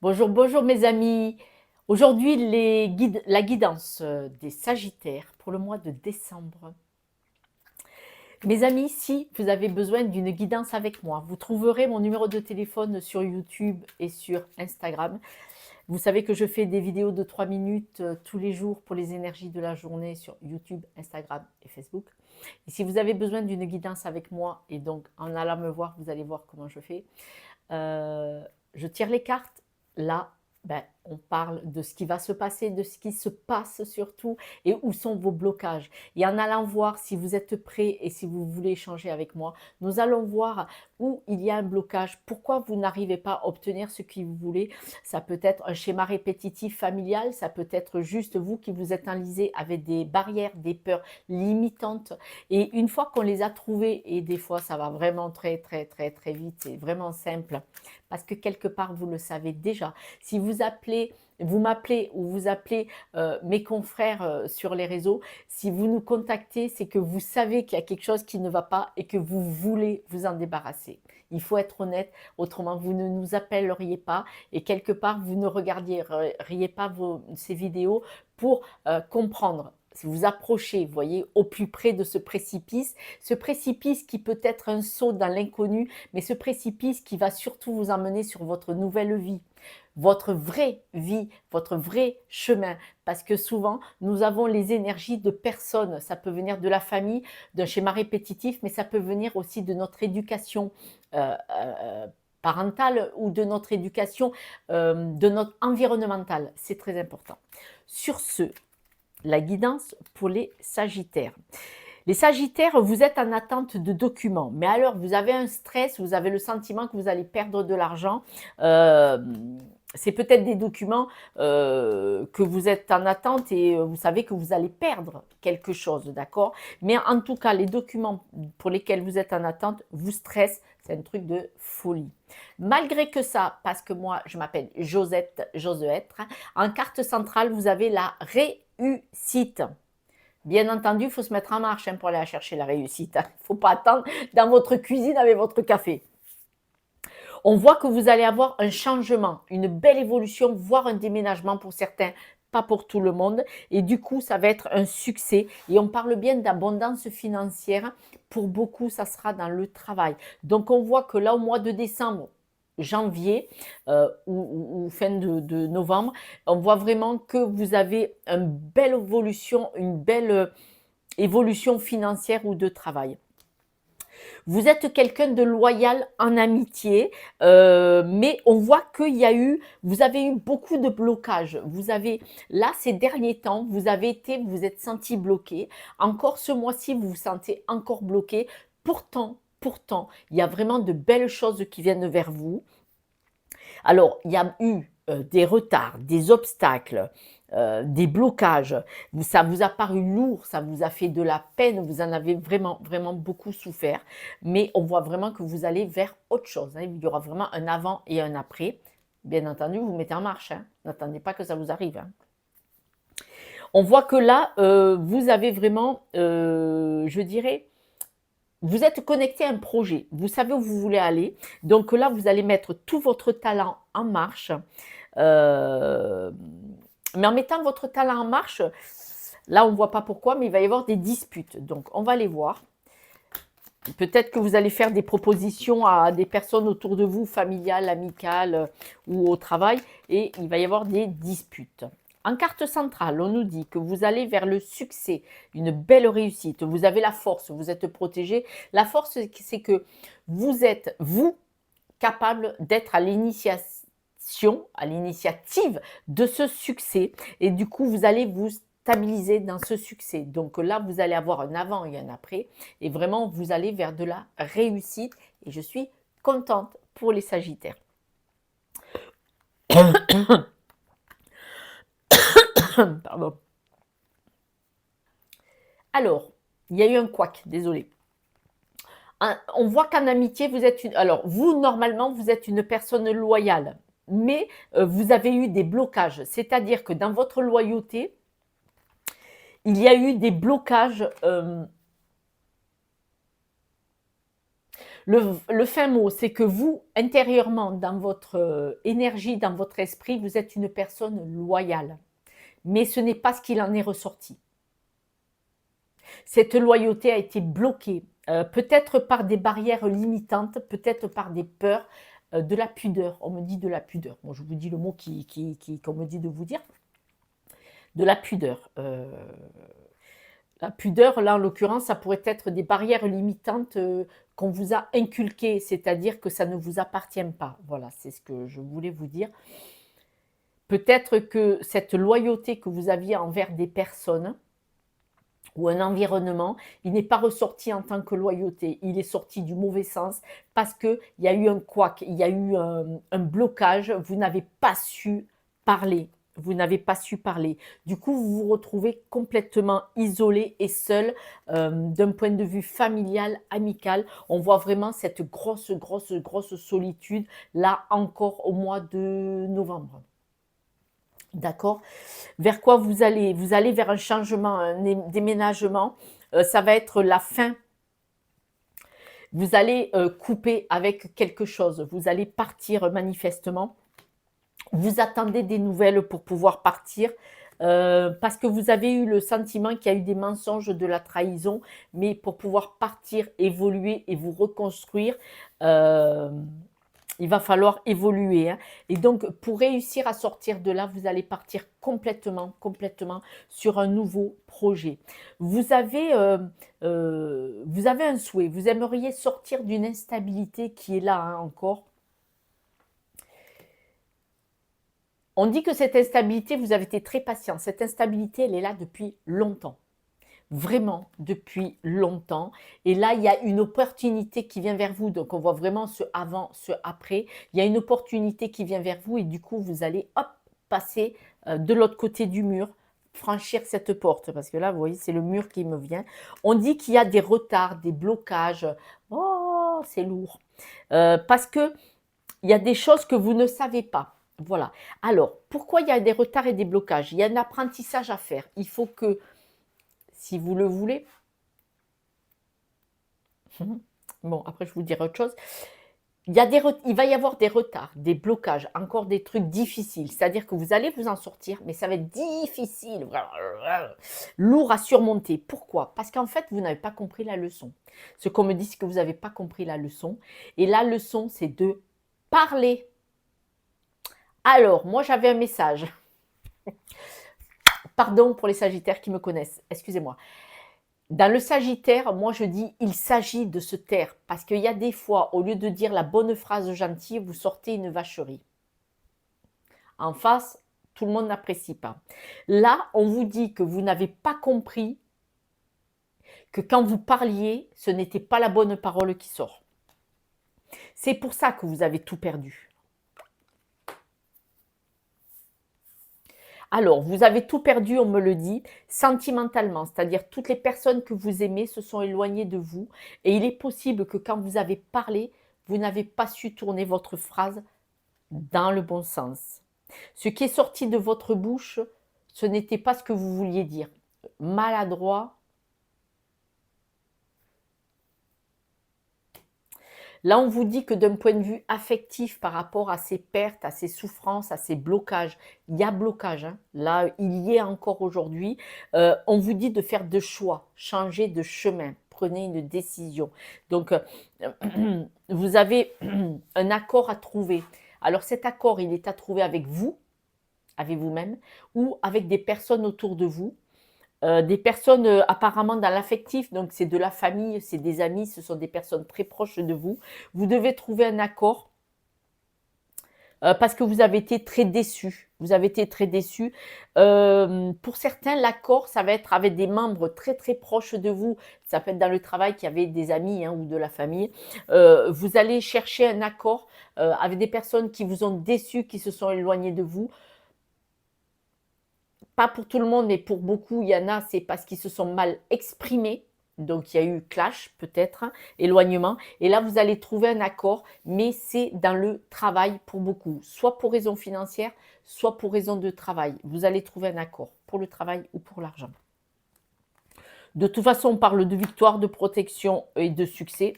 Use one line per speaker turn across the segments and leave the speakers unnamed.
Bonjour, bonjour mes amis. Aujourd'hui, la guidance des Sagittaires pour le mois de décembre. Mes amis, si vous avez besoin d'une guidance avec moi, vous trouverez mon numéro de téléphone sur YouTube et sur Instagram. Vous savez que je fais des vidéos de 3 minutes tous les jours pour les énergies de la journée sur YouTube, Instagram et Facebook. Et si vous avez besoin d'une guidance avec moi, et donc en allant me voir, vous allez voir comment je fais, je tire les cartes. Là, on parle de ce qui va se passer, de ce qui se passe surtout, et où sont vos blocages. Et en allant voir si vous êtes prêt et si vous voulez échanger avec moi, nous allons voir où il y a un blocage, pourquoi vous n'arrivez pas à obtenir ce que vous voulez. Ça peut être un schéma répétitif familial, ça peut être juste vous qui vous êtes enlisé avec des barrières, des peurs limitantes. Et une fois qu'on les a trouvées, et des fois ça va vraiment très très très très vite, c'est vraiment simple, parce que quelque part vous le savez déjà. Si vous m'appelez ou vous appelez mes confrères sur les réseaux, si vous nous contactez, c'est que vous savez qu'il y a quelque chose qui ne va pas et que vous voulez vous en débarrasser. Il faut être honnête, autrement vous ne nous appelleriez pas et quelque part vous ne regardiez pas ces vidéos pour comprendre. Si vous approchez, vous voyez, au plus près de ce précipice qui peut être un saut dans l'inconnu, mais ce précipice qui va surtout vous emmener sur votre nouvelle vie, votre vraie vie, votre vrai chemin. Parce que souvent, nous avons les énergies de personnes. Ça peut venir de la famille, d'un schéma répétitif, mais ça peut venir aussi de notre éducation parentale ou de notre éducation, de notre environnemental. C'est très important. Sur ce, la guidance pour les Sagittaires. Les Sagittaires, vous êtes en attente de documents, mais alors vous avez un stress, vous avez le sentiment que vous allez perdre de l'argent. C'est peut-être des documents que vous êtes en attente et vous savez que vous allez perdre quelque chose, d'accord? Mais en tout cas, les documents pour lesquels vous êtes en attente vous stressent, c'est un truc de folie. Malgré que ça, parce que moi, je m'appelle Josette, j'ose être, en carte centrale, vous avez la réussite. Bien entendu, il faut se mettre en marche pour aller chercher la réussite. Il ne faut pas attendre dans votre cuisine avec votre café. On voit que vous allez avoir un changement, une belle évolution, voire un déménagement pour certains, pas pour tout le monde. Et du coup, ça va être un succès. Et on parle bien d'abondance financière. Pour beaucoup, ça sera dans le travail. Donc, on voit que là, au mois de décembre, janvier ou fin de novembre, on voit vraiment que vous avez une belle évolution financière ou de travail. Vous êtes quelqu'un de loyal en amitié, mais on voit vous avez eu beaucoup de blocages. Là, ces derniers temps, vous êtes senti bloqué. Encore ce mois-ci, vous vous sentez encore bloqué. Pourtant, il y a vraiment de belles choses qui viennent vers vous. Alors, il y a eu des retards, des obstacles, des blocages. Ça vous a paru lourd, ça vous a fait de la peine, vous en avez vraiment, vraiment beaucoup souffert. Mais on voit vraiment que vous allez vers autre chose. Il y aura vraiment un avant et un après. Bien entendu, vous mettez en marche. N'attendez pas que ça vous arrive. On voit que là, vous avez vraiment, je dirais, vous êtes connecté à un projet, vous savez où vous voulez aller. Donc là, vous allez mettre tout votre talent en marche. Mais en mettant votre talent en marche, là, on ne voit pas pourquoi, mais il va y avoir des disputes. Donc, on va les voir. Peut-être que vous allez faire des propositions à des personnes autour de vous, familiales, amicales ou au travail, et il va y avoir des disputes. En carte centrale, on nous dit que vous allez vers le succès, une belle réussite. Vous avez la force, vous êtes protégé. La force, c'est que vous êtes, vous, capable d'être à l'initiative de ce succès. Et du coup, vous allez vous stabiliser dans ce succès. Donc là, vous allez avoir un avant et un après. Et vraiment, vous allez vers de la réussite. Et je suis contente pour les Sagittaires. Pardon. Alors, il y a eu un couac, désolé. On voit qu'en amitié, vous êtes alors, vous, normalement, vous êtes une personne loyale, mais vous avez eu des blocages. C'est-à-dire que dans votre loyauté, il y a eu des blocages Le fin mot, c'est que vous, intérieurement, dans votre énergie, dans votre esprit, vous êtes une personne loyale. Mais ce n'est pas ce qu'il en est ressorti. Cette loyauté a été bloquée, peut-être par des barrières limitantes, peut-être par des peurs, de la pudeur. On me dit de la pudeur. Bon, je vous dis le mot qu'on me dit de vous dire. De la pudeur. La pudeur, là, en l'occurrence, ça pourrait être des barrières limitantes qu'on vous a inculquées, c'est-à-dire que ça ne vous appartient pas. Voilà, c'est ce que je voulais vous dire. Peut-être que cette loyauté que vous aviez envers des personnes ou un environnement, il n'est pas ressorti en tant que loyauté, il est sorti du mauvais sens parce qu'il y a eu un couac, il y a eu un blocage, vous n'avez pas su parler. Vous n'avez pas su parler. Du coup, vous vous retrouvez complètement isolé et seul d'un point de vue familial, amical. On voit vraiment cette grosse, grosse, grosse solitude là encore au mois de novembre. D'accord? Vers quoi vous allez? Vous allez vers un changement, un déménagement. Ça va être la fin. Vous allez couper avec quelque chose. Vous allez partir manifestement. Vous attendez des nouvelles pour pouvoir partir. Parce que vous avez eu le sentiment qu'il y a eu des mensonges, de la trahison, mais pour pouvoir partir, évoluer et vous reconstruire, il va falloir évoluer. Hein. Et donc, pour réussir à sortir de là, vous allez partir complètement, complètement sur un nouveau projet. Vous avez un souhait, vous aimeriez sortir d'une instabilité qui est là hein, encore. On dit que cette instabilité, vous avez été très patient. Cette instabilité, elle est là depuis longtemps. Vraiment depuis longtemps. Et là, il y a une opportunité qui vient vers vous. Donc, on voit vraiment ce avant, ce après. Il y a une opportunité qui vient vers vous et du coup, vous allez hop, passer de l'autre côté du mur, franchir cette porte. Parce que là, vous voyez, c'est le mur qui me vient. On dit qu'il y a des retards, des blocages. Oh, c'est lourd. Parce que il y a des choses que vous ne savez pas. Voilà. Alors, pourquoi il y a des retards et des blocages? Il y a un apprentissage à faire. Il faut que, si vous le voulez, bon, après je vous dirai autre chose. Il va y avoir des retards, des blocages, encore des trucs difficiles. C'est-à-dire que vous allez vous en sortir, mais ça va être difficile, lourd à surmonter. Pourquoi? Parce qu'en fait, vous n'avez pas compris la leçon. Ce qu'on me dit, c'est que vous n'avez pas compris la leçon. Et la leçon, c'est de parler. Alors, moi, j'avais un message. Pardon pour les Sagittaires qui me connaissent, excusez-moi. Dans le Sagittaire, moi je dis il s'agit de se taire parce qu'il y a des fois, au lieu de dire la bonne phrase gentille, vous sortez une vacherie. En face, tout le monde n'apprécie pas. Là, on vous dit que vous n'avez pas compris que quand vous parliez, ce n'était pas la bonne parole qui sort. C'est pour ça que vous avez tout perdu. Alors, vous avez tout perdu, on me le dit, sentimentalement, c'est-à-dire toutes les personnes que vous aimez se sont éloignées de vous et il est possible que quand vous avez parlé, vous n'avez pas su tourner votre phrase dans le bon sens. Ce qui est sorti de votre bouche, ce n'était pas ce que vous vouliez dire. Maladroit. Là, on vous dit que d'un point de vue affectif par rapport à ces pertes, à ces souffrances, à ces blocages, il y a blocage. Hein. Là, il y est encore aujourd'hui. On vous dit de faire de choix, changer de chemin, prenez une décision. Donc, vous avez un accord à trouver. Alors, cet accord, il est à trouver avec vous même, ou avec des personnes autour de vous. Des personnes apparemment dans l'affectif, donc c'est de la famille, c'est des amis, ce sont des personnes très proches de vous. Vous devez trouver un accord parce que vous avez été très déçus. Vous avez été très déçus. Pour certains, l'accord, ça va être avec des membres très très proches de vous. Ça peut être dans le travail qu'il y avait des amis hein, ou de la famille. Vous allez chercher un accord avec des personnes qui vous ont déçus, qui se sont éloignées de vous. Pas pour tout le monde, mais pour beaucoup, il y en a, c'est parce qu'ils se sont mal exprimés. Donc, il y a eu clash, peut-être, hein, éloignement. Et là, vous allez trouver un accord, mais c'est dans le travail pour beaucoup. Soit pour raison financière, soit pour raison de travail. Vous allez trouver un accord pour le travail ou pour l'argent. De toute façon, on parle de victoire, de protection et de succès.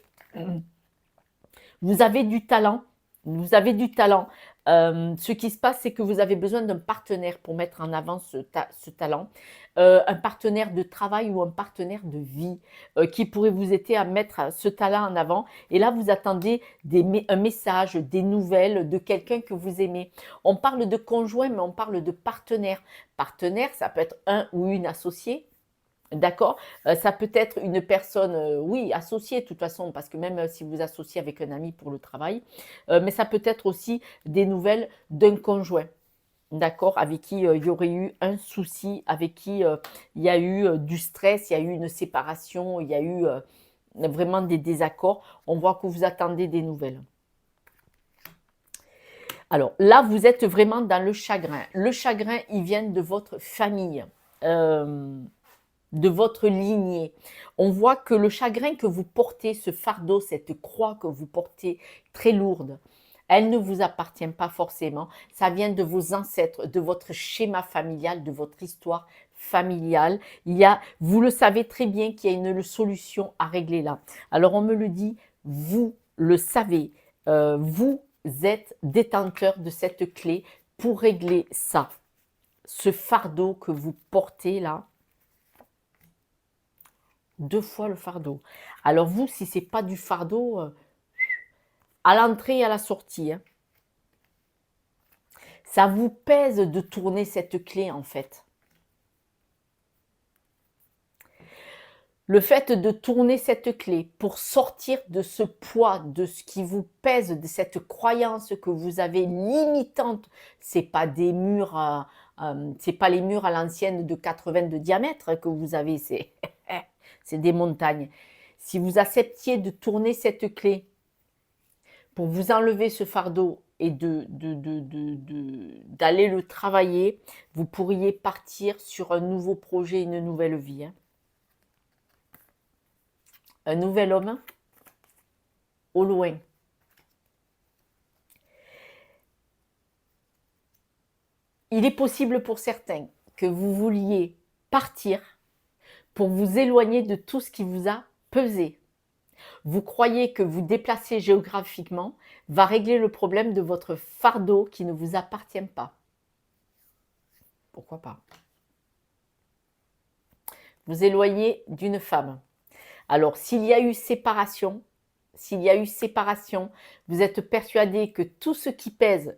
Vous avez du talent. Vous avez du talent. Ce qui se passe, c'est que vous avez besoin d'un partenaire pour mettre en avant ce talent. Un partenaire de travail ou un partenaire de vie qui pourrait vous aider à mettre ce talent en avant. Et là, vous attendez un message, des nouvelles de quelqu'un que vous aimez. On parle de conjoint, mais on parle de partenaire. Partenaire, ça peut être un ou une associée. D'accord? Ça peut être une personne, oui, associée de toute façon, parce que même si vous associez avec un ami pour le travail, mais ça peut être aussi des nouvelles d'un conjoint, d'accord? Avec qui il y aurait eu un souci, avec qui il y a eu du stress, il y a eu une séparation, il y a eu vraiment des désaccords. On voit que vous attendez des nouvelles. Alors là, vous êtes vraiment dans le chagrin. Le chagrin, il vient de votre famille. De votre lignée. On voit que le chagrin que vous portez, ce fardeau, cette croix que vous portez très lourde, elle ne vous appartient pas forcément. Ça vient de vos ancêtres, de votre schéma familial, de votre histoire familiale. Vous le savez très bien qu'il y a une solution à régler là. Alors on me le dit, vous le savez, vous êtes détenteur de cette clé pour régler ça. Ce fardeau que vous portez là, 2 fois le fardeau. Alors vous, si ce n'est pas du fardeau, à l'entrée et à la sortie, hein, ça vous pèse de tourner cette clé en fait. Le fait de tourner cette clé pour sortir de ce poids, de ce qui vous pèse, de cette croyance que vous avez limitante, c'est pas des murs, c'est pas les murs à l'ancienne de 80 de diamètre que vous avez, c'est des montagnes. Si vous acceptiez de tourner cette clé pour vous enlever ce fardeau et d'aller le travailler, vous pourriez partir sur un nouveau projet, une nouvelle vie. Hein. Un nouvel homme au loin. Il est possible pour certains que vous vouliez partir pour vous éloigner de tout ce qui vous a pesé. Vous croyez que vous déplacer géographiquement va régler le problème de votre fardeau qui ne vous appartient pas. Pourquoi pas? Vous éloignez d'une femme. Alors, s'il y a eu séparation, vous êtes persuadé que tout ce qui pèse,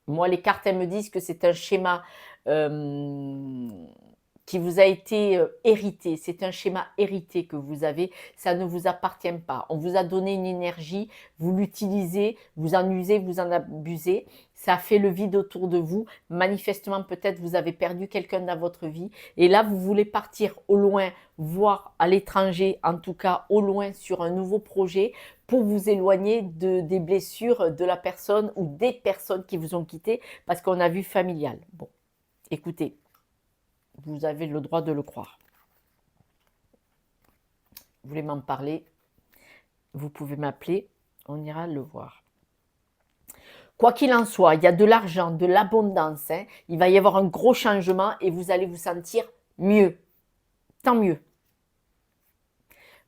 moi les cartes elles me disent que c'est un schéma qui vous a été hérité, c'est un schéma hérité que vous avez, ça ne vous appartient pas. On vous a donné une énergie, vous l'utilisez, vous en usez, vous en abusez, ça fait le vide autour de vous. Manifestement, peut-être vous avez perdu quelqu'un dans votre vie et là, vous voulez partir au loin, voire à l'étranger, en tout cas au loin sur un nouveau projet pour vous éloigner des blessures de la personne ou des personnes qui vous ont quitté parce qu'on a vu familial. Bon, écoutez. Vous avez le droit de le croire. Vous voulez m'en parler? Vous pouvez m'appeler, on ira le voir. Quoi qu'il en soit, il y a de l'argent, de l'abondance. Hein. Il va y avoir un gros changement et vous allez vous sentir mieux. Tant mieux.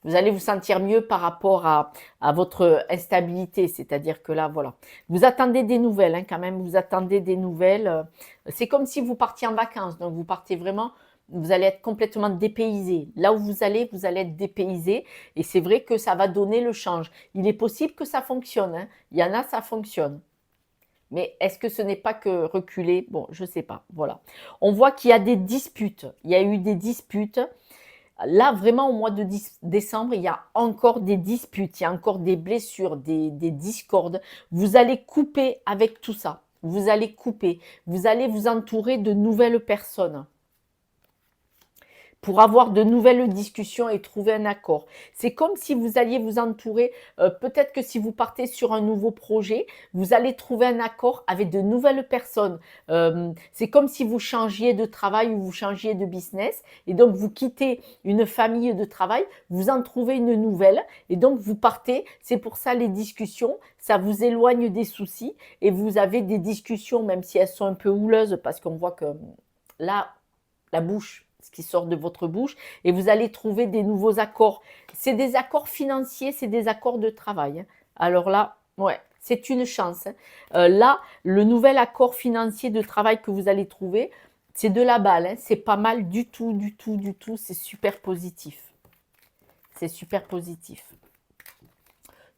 Vous allez vous sentir mieux par rapport à votre instabilité. C'est-à-dire que là, voilà. Vous attendez des nouvelles, hein, quand même. Vous attendez des nouvelles. C'est comme si vous partiez en vacances. Donc, vous partez vraiment, vous allez être complètement dépaysé. Là où vous allez être dépaysé. Et c'est vrai que ça va donner le change. Il est possible que ça fonctionne. Hein. Il y en a, ça fonctionne. Mais est-ce que ce n'est pas que reculer? Bon, je ne sais pas. Voilà. On voit qu'il y a des disputes. Il y a eu des disputes. Là, vraiment, au mois de décembre, il y a encore des disputes, il y a encore des blessures, des discordes. Vous allez couper avec tout ça. Vous allez couper. Vous allez vous entourer de nouvelles personnes pour avoir de nouvelles discussions et trouver un accord. C'est comme si vous alliez vous entourer, peut-être que si vous partez sur un nouveau projet, vous allez trouver un accord avec de nouvelles personnes. C'est comme si vous changiez de travail ou vous changiez de business et donc vous quittez une famille de travail, vous en trouvez une nouvelle et donc vous partez. C'est pour ça les discussions, ça vous éloigne des soucis et vous avez des discussions même si elles sont un peu houleuses parce qu'on voit que là, la bouche, ce qui sort de votre bouche, et vous allez trouver des nouveaux accords. C'est des accords financiers, c'est des accords de travail. Hein. Alors là, ouais, c'est une chance, hein. Là, le nouvel accord financier de travail que vous allez trouver, c'est de la balle, hein. C'est pas mal du tout, du tout, du tout. C'est super positif. C'est super positif.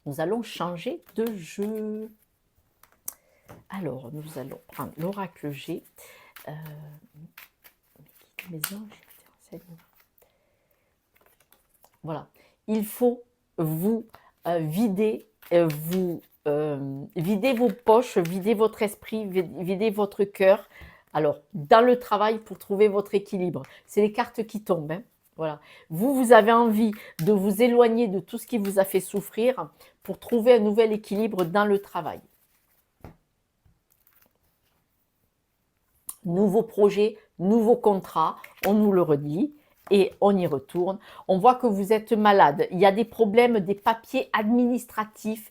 Nous allons changer de jeu. Alors, nous allons prendre l'oracle G. Mes anges, voilà. Il faut vous vider, vider vos poches, vider votre esprit, vider votre cœur. Alors, dans le travail pour trouver votre équilibre. C'est les cartes qui tombent, hein. Voilà. Vous avez envie de vous éloigner de tout ce qui vous a fait souffrir pour trouver un nouvel équilibre dans le travail. Nouveau projet, nouveau contrat, on nous le redit et on y retourne. On voit que vous êtes malade. Il y a des problèmes, des papiers administratifs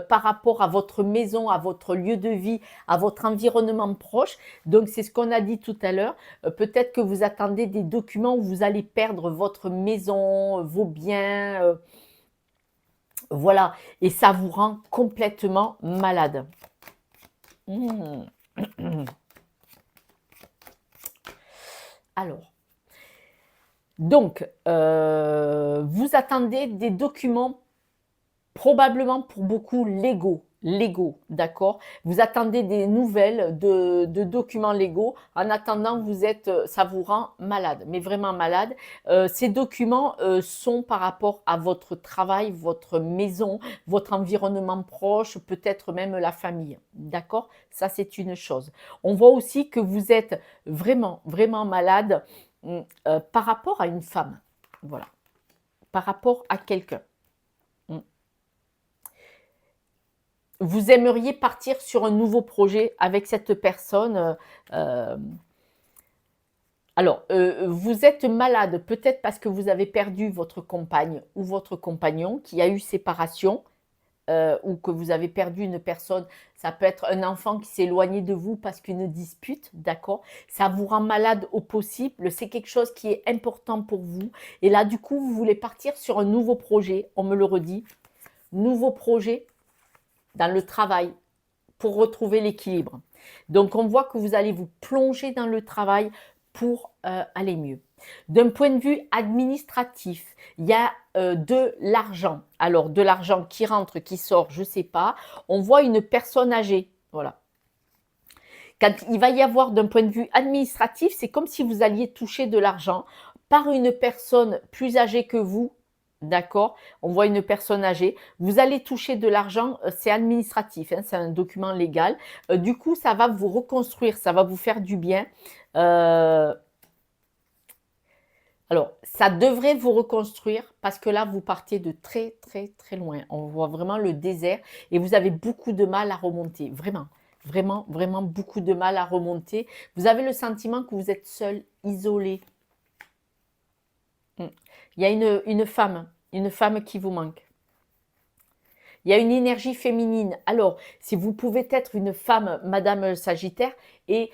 par rapport à votre maison, à votre lieu de vie, à votre environnement proche. Donc, c'est ce qu'on a dit tout à l'heure. Peut-être que vous attendez des documents où vous allez perdre votre maison, vos biens. Voilà. Et ça vous rend complètement malade. Alors, donc, vous attendez des documents probablement pour beaucoup légaux, d'accord? Vous attendez des nouvelles de documents légaux. En attendant, ça vous rend malade, mais vraiment malade. Ces documents sont par rapport à votre travail, votre maison, votre environnement proche, peut-être même la famille, d'accord? Ça, c'est une chose. On voit aussi que vous êtes vraiment, vraiment malade par rapport à une femme, voilà, par rapport à quelqu'un. Vous aimeriez partir sur un nouveau projet avec cette personne. Alors, vous êtes malade peut-être parce que vous avez perdu votre compagne ou votre compagnon, qui a eu séparation, ou que vous avez perdu une personne. Ça peut être un enfant qui s'est éloigné de vous parce qu'une dispute, d'accord? Ça vous rend malade au possible. C'est quelque chose qui est important pour vous. Et là, du coup, vous voulez partir sur un nouveau projet. On me le redit. Nouveau projet dans le travail, pour retrouver l'équilibre. Donc, on voit que vous allez vous plonger dans le travail pour aller mieux. D'un point de vue administratif, il y a de l'argent. Alors, de l'argent qui rentre, qui sort, je ne sais pas. On voit une personne âgée. Voilà. Quand il va y avoir d'un point de vue administratif, c'est comme si vous alliez toucher de l'argent par une personne plus âgée que vous. D'accord? On voit une personne âgée. Vous allez toucher de l'argent, c'est administratif, hein, c'est un document légal. Du coup, ça va vous reconstruire, ça va vous faire du bien. Alors, ça devrait vous reconstruire parce que là, vous partez de très, très, très loin. On voit vraiment le désert et vous avez beaucoup de mal à remonter. Vraiment, vraiment, vraiment beaucoup de mal à remonter. Vous avez le sentiment que vous êtes seul, isolé. Il y a une femme qui vous manque. Il y a une énergie féminine. Alors, si vous pouvez être une femme, Madame Sagittaire, et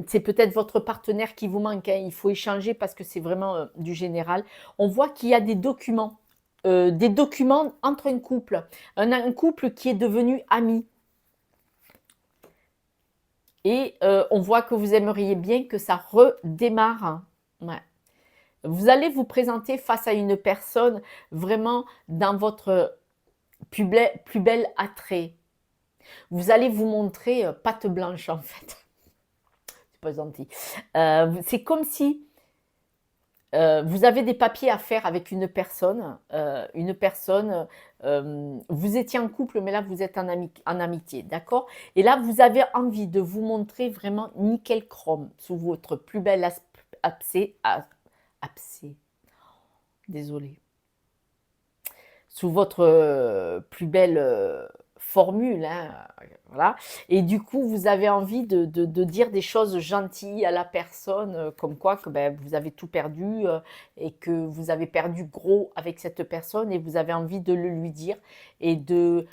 c'est peut-être votre partenaire qui vous manque, hein, il faut échanger parce que c'est vraiment du général. On voit qu'il y a des documents entre un couple, un couple qui est devenu ami. Et on voit que vous aimeriez bien que ça redémarre. Ouais. Vous allez vous présenter face à une personne vraiment dans votre plus bel attrait. Vous allez vous montrer patte blanche en fait. C'est pas gentil. C'est comme si vous avez des papiers à faire avec une personne. Vous étiez en couple, mais là vous êtes en amitié, d'accord? Et là vous avez envie de vous montrer vraiment nickel chrome sous votre plus bel abcès. Désolée. Sous votre plus belle formule, hein, voilà. Et du coup, vous avez envie de dire des choses gentilles à la personne, comme quoi que ben, vous avez tout perdu et que vous avez perdu gros avec cette personne et vous avez envie de le lui dire et de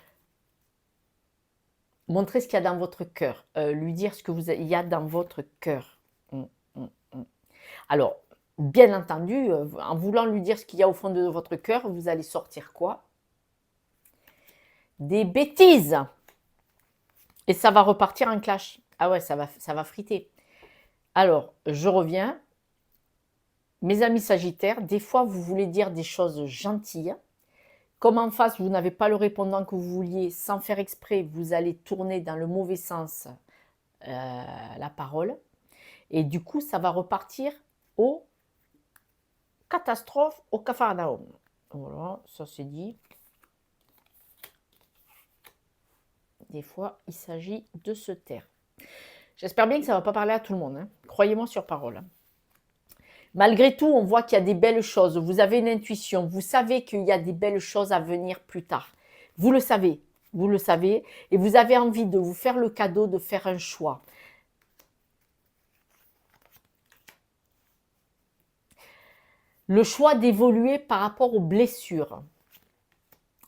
montrer ce qu'il y a dans votre cœur, lui dire ce qu'il y a dans votre cœur. Alors, bien entendu, en voulant lui dire ce qu'il y a au fond de votre cœur, vous allez sortir quoi? des bêtises. Et ça va repartir en clash. Ah ouais, ça va friter. Alors, je reviens. Mes amis Sagittaires, des fois, vous voulez dire des choses gentilles. Comme en face, vous n'avez pas le répondant que vous vouliez, sans faire exprès, vous allez tourner dans le mauvais sens la parole. Et du coup, ça va repartir aux catastrophes, au Capharnaüm. Voilà, ça c'est dit. Des fois, il s'agit de se taire. J'espère bien que ça ne va pas parler à tout le monde. Hein. Croyez-moi sur parole. Malgré tout, on voit qu'il y a des belles choses. Vous avez une intuition. Vous savez qu'il y a des belles choses à venir plus tard. Vous le savez. Vous le savez. Et vous avez envie de vous faire le cadeau de faire un choix. Le choix d'évoluer par rapport aux blessures.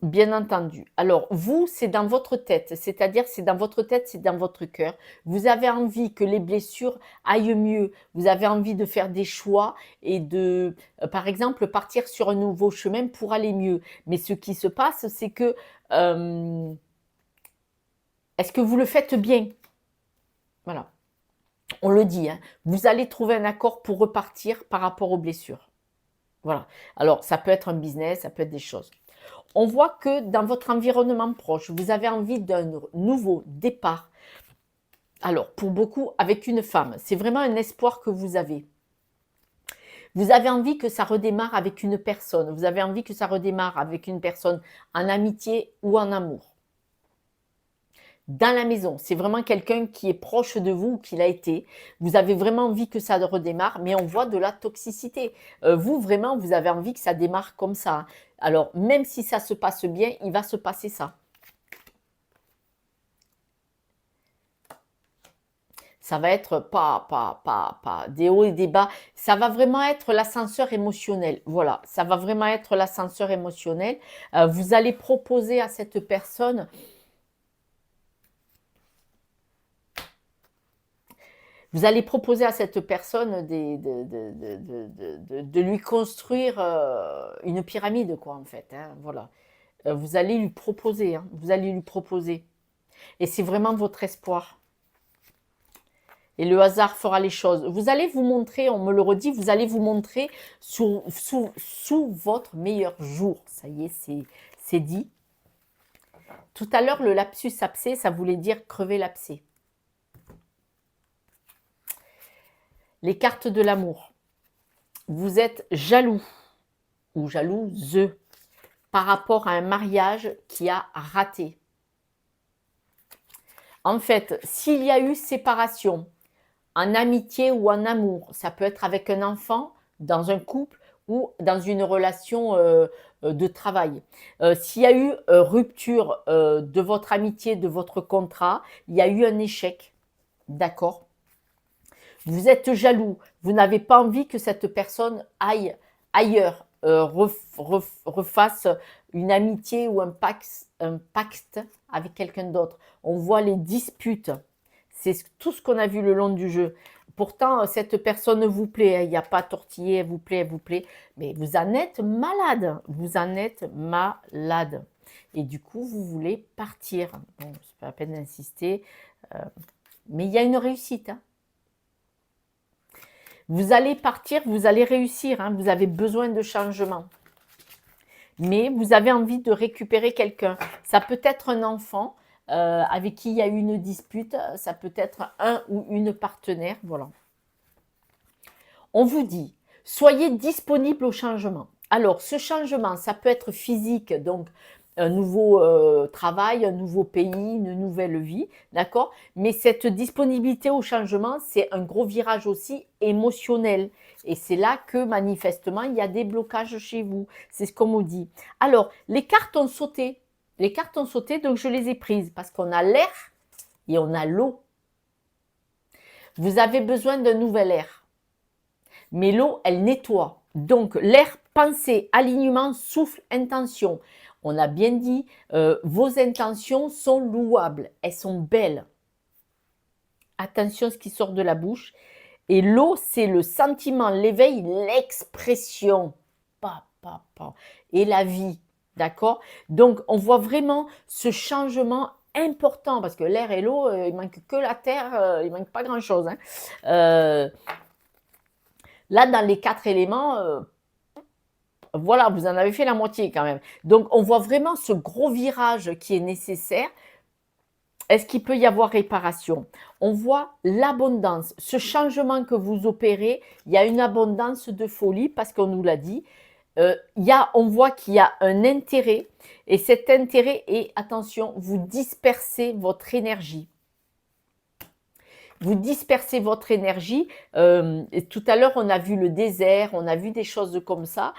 Bien entendu. Alors, vous, c'est dans votre tête, c'est-à-dire c'est dans votre tête, c'est dans votre cœur. Vous avez envie que les blessures aillent mieux. Vous avez envie de faire des choix et de, par exemple, partir sur un nouveau chemin pour aller mieux. Mais ce qui se passe, c'est que, est-ce que vous le faites bien? Voilà. On le dit, hein. Vous allez trouver un accord pour repartir par rapport aux blessures. Voilà. Alors, ça peut être un business, ça peut être des choses. On voit que dans votre environnement proche, vous avez envie d'un nouveau départ. Alors, pour beaucoup, avec une femme, c'est vraiment un espoir que vous avez. Vous avez envie que ça redémarre avec une personne. Vous avez envie que ça redémarre avec une personne en amitié ou en amour. Dans la maison, c'est vraiment quelqu'un qui est proche de vous ou qui l'a été. Vous avez vraiment envie que ça redémarre, mais on voit de la toxicité. Vous, vraiment, vous avez envie que ça démarre comme ça. Alors, même si ça se passe bien, il va se passer ça. Ça va être pas des hauts et des bas. Ça va vraiment être l'ascenseur émotionnel. Voilà, ça va vraiment être l'ascenseur émotionnel. Vous allez proposer à cette personne... Vous allez proposer à cette personne de lui construire une pyramide, quoi, en fait. Hein, voilà. Vous allez lui proposer. Hein, vous allez lui proposer. Et c'est vraiment votre espoir. Et le hasard fera les choses. Vous allez vous montrer, on me le redit, vous allez vous montrer sous votre meilleur jour. Ça y est, c'est dit. Tout à l'heure, le lapsus abcès, ça voulait dire crever l'abcès. Les cartes de l'amour. Vous êtes jaloux ou jalouse par rapport à un mariage qui a raté. En fait, s'il y a eu séparation, en amitié ou en amour, ça peut être avec un enfant, dans un couple ou dans une relation de travail. S'il y a eu rupture de votre amitié, de votre contrat, il y a eu un échec, d'accord ? Vous êtes jaloux, vous n'avez pas envie que cette personne aille ailleurs, refasse une amitié ou un pacte avec quelqu'un d'autre. On voit les disputes, c'est tout ce qu'on a vu le long du jeu. Pourtant, cette personne vous plaît, il n'y a pas tortillé, elle vous plaît, mais vous en êtes malade, vous en êtes malade. Et du coup, vous voulez partir. Bon, c'est pas la peine d'insister, mais il y a une réussite, hein. Vous allez partir, vous allez réussir, hein, vous avez besoin de changement. Mais vous avez envie de récupérer quelqu'un. Ça peut être un enfant avec qui il y a eu une dispute, ça peut être un ou une partenaire, voilà. On vous dit, soyez disponible au changement. Alors, ce changement, ça peut être physique, donc un nouveau travail, un nouveau pays, une nouvelle vie, d'accord? Mais cette disponibilité au changement, c'est un gros virage aussi émotionnel. Et c'est là que, manifestement, il y a des blocages chez vous. C'est ce qu'on nous dit. Alors, les cartes ont sauté. Les cartes ont sauté, donc je les ai prises parce qu'on a l'air et on a l'eau. Vous avez besoin d'un nouvel air. Mais l'eau, elle nettoie. Donc, l'air, pensée, alignement, souffle, intention. On a bien dit, vos intentions sont louables, elles sont belles. Attention à ce qui sort de la bouche. Et l'eau, c'est le sentiment, l'éveil, l'expression. Et la vie. D'accord? Donc, on voit vraiment ce changement important parce que l'air et l'eau, il manque que la terre, il manque pas grand-chose, hein. Heu, Là, dans les 4 éléments, voilà, vous en avez fait la moitié quand même. Donc, on voit vraiment ce gros virage qui est nécessaire. Est-ce qu'il peut y avoir réparation? On voit l'abondance, ce changement que vous opérez, il y a une abondance de folie parce qu'on nous l'a dit. On voit qu'il y a un intérêt et cet intérêt est, attention, vous dispersez votre énergie. Vous dispersez votre énergie. Et tout à l'heure, on a vu le désert, on a vu des choses comme ça.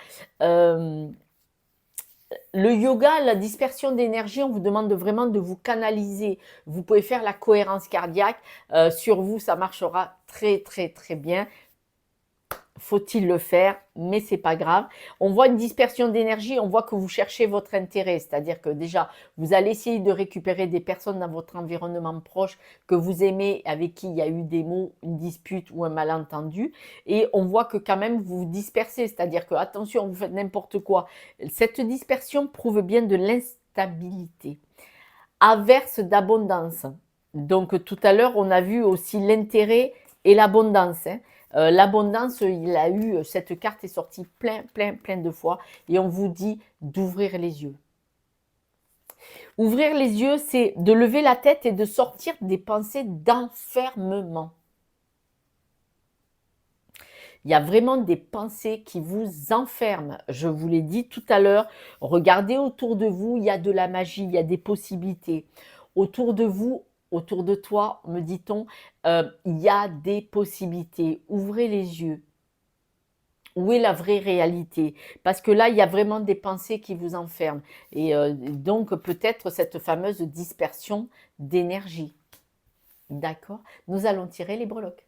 Le yoga, la dispersion d'énergie, on vous demande vraiment de vous canaliser. Vous pouvez faire la cohérence cardiaque. Sur vous, ça marchera très, très, très bien. Faut-il le faire? Mais c'est pas grave. On voit une dispersion d'énergie, on voit que vous cherchez votre intérêt, c'est-à-dire que déjà, vous allez essayer de récupérer des personnes dans votre environnement proche que vous aimez, avec qui il y a eu des mots, une dispute ou un malentendu. Et on voit que quand même, vous vous dispersez, c'est-à-dire que, attention, vous faites n'importe quoi. Cette dispersion prouve bien de l'instabilité. Averse d'abondance. Donc, tout à l'heure, on a vu aussi l'intérêt et l'abondance, hein. L'abondance, il a eu, cette carte est sortie plein, plein, plein de fois et on vous dit d'ouvrir les yeux. Ouvrir les yeux, c'est de lever la tête et de sortir des pensées d'enfermement. Il y a vraiment des pensées qui vous enferment. Je vous l'ai dit tout à l'heure, regardez autour de vous, il y a de la magie, il y a des possibilités. Autour de vous, autour de toi, me dit-on, il y a des possibilités. Ouvrez les yeux. Où est la vraie réalité? Parce que là, il y a vraiment des pensées qui vous enferment et donc peut-être cette fameuse dispersion d'énergie. D'accord? Nous allons tirer les breloques.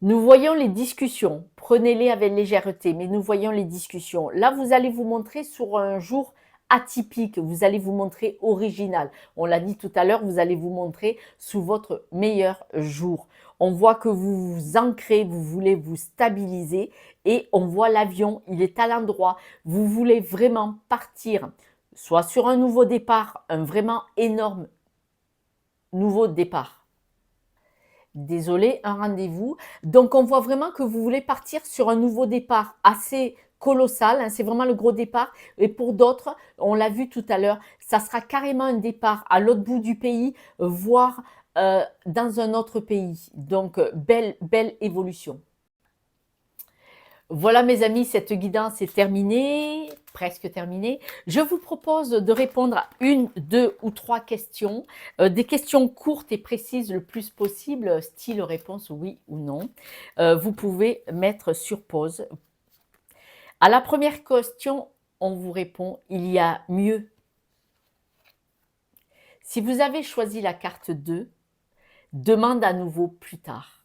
Nous voyons les discussions, prenez-les avec légèreté, mais nous voyons les discussions. Là, vous allez vous montrer sur un jour atypique, vous allez vous montrer original. On l'a dit tout à l'heure, vous allez vous montrer sous votre meilleur jour. On voit que vous vous ancrez, vous voulez vous stabiliser et on voit l'avion, il est à l'endroit. Vous voulez vraiment partir, soit sur un nouveau départ, un vraiment énorme nouveau départ. Désolé, un rendez-vous. Donc, on voit vraiment que vous voulez partir sur un nouveau départ assez colossal, hein, c'est vraiment le gros départ. Et pour d'autres, on l'a vu tout à l'heure, ça sera carrément un départ à l'autre bout du pays, voire dans un autre pays. Donc, belle, belle évolution. Voilà mes amis, cette guidance est terminée, presque terminée. Je vous propose de répondre à une, deux ou trois questions, des questions courtes et précises le plus possible, style réponse oui ou non. Vous pouvez mettre sur pause. À la première question, on vous répond « il y a mieux ». Si vous avez choisi la carte 2, demande à nouveau plus tard.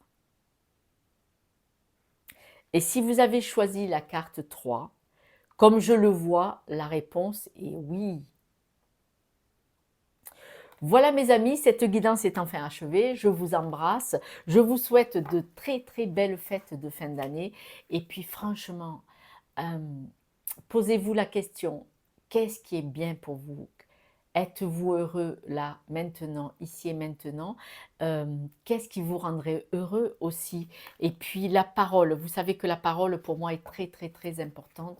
Et si vous avez choisi la carte 3, comme je le vois, la réponse est oui. Voilà mes amis, cette guidance est enfin achevée. Je vous embrasse. Je vous souhaite de très très belles fêtes de fin d'année. Et puis franchement, posez-vous la question, qu'est-ce qui est bien pour vous? Êtes-vous heureux là, maintenant, ici et maintenant? Qu'est-ce qui vous rendrait heureux aussi? Et puis la parole, vous savez que la parole pour moi est très très très importante.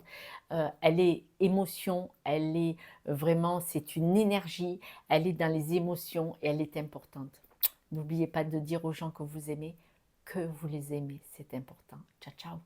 Elle est émotion, elle est vraiment, c'est une énergie, elle est dans les émotions et elle est importante. N'oubliez pas de dire aux gens que vous aimez, que vous les aimez, c'est important. Ciao, ciao!